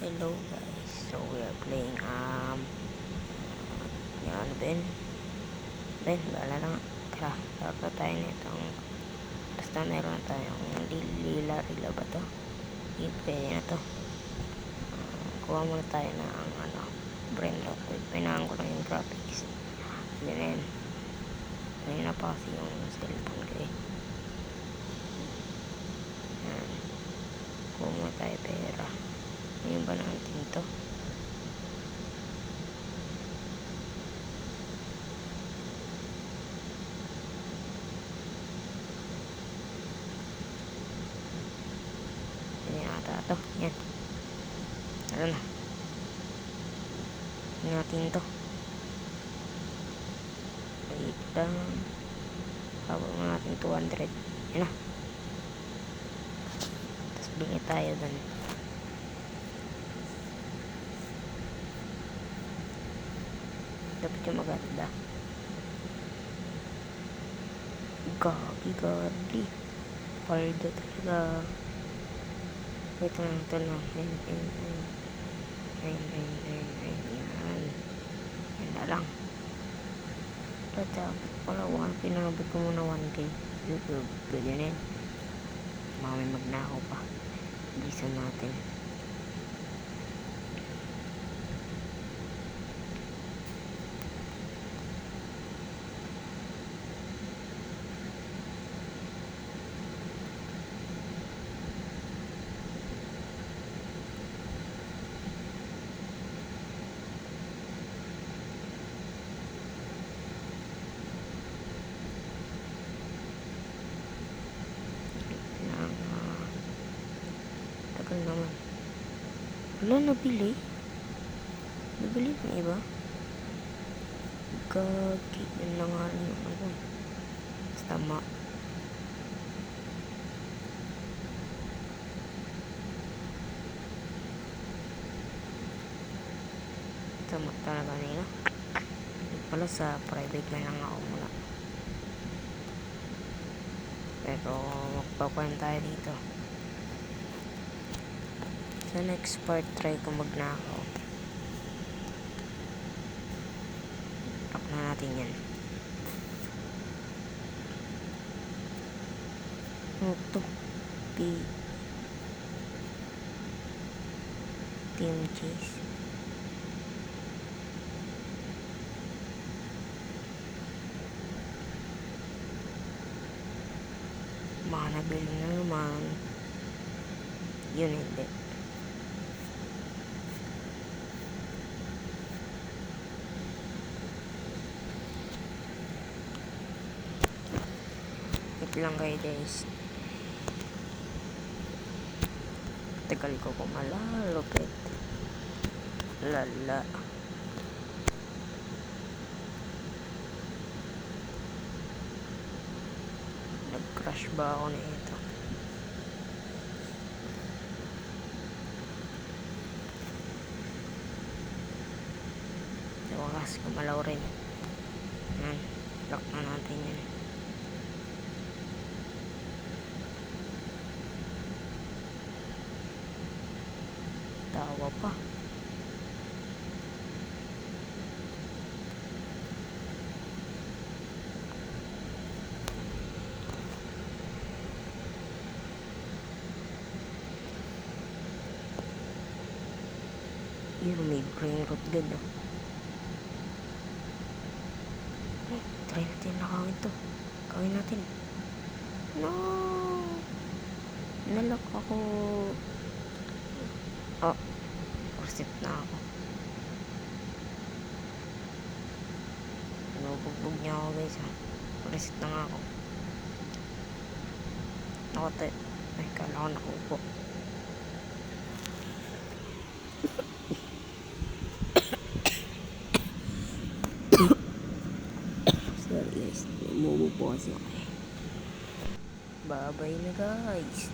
Hello guys, so we are playing yan Ben, bahala lang. Tara, dapat tayo nitong basta meron na tayong lila ba to? Hindi pwede na to. Kuha muna tayo na ang brain lock. Pinahan ko lang yung graphics. Then na pa kasi yung cellphone ko eh. Yan, kuha muna tayo pera. Ngayon ba natin to? Yan yata to. Yan. Ano na? Yan natin to. Wait lang. Habang natin 200. Yan na. Tapos bingi tayo dun. Dapat yung maganda. Gagi. Paldo talaga. Ito lang. Yan. Yan na lang. Dapat pala pinabot ko muna 1K. YouTube. Pwede na yun. May magnakaw pa. Bilisan natin. Tagal naman. Wala nabili ng iba. Gagi. Yun lang nga rin yung basta tama talaga nila. Pala sa private na lang ako muna. Pero magpapain tayo dito. Sa next part, try ko magnakaw. Tap na natin yan. Ito. Team Chase. Nabili na naman. Yun hindi. Ito lang kayo guys. Tagal ko kumalalupit. Lala. Nag-crash ba ako na ito? Wakas kumalaw rin. Yan. Lock na natin yan. Tawa pa. Yun, may brain rot good oh. Try natin nakawin to. Kawin natin. No! Nalak ako. Oh. Reset na ako. Pinubugbog niya ako guys ha. Reset na nga ako. Ay, kala ko nakupo. Sorry guys, umubo po kasi ako eh. Bye bye na guys.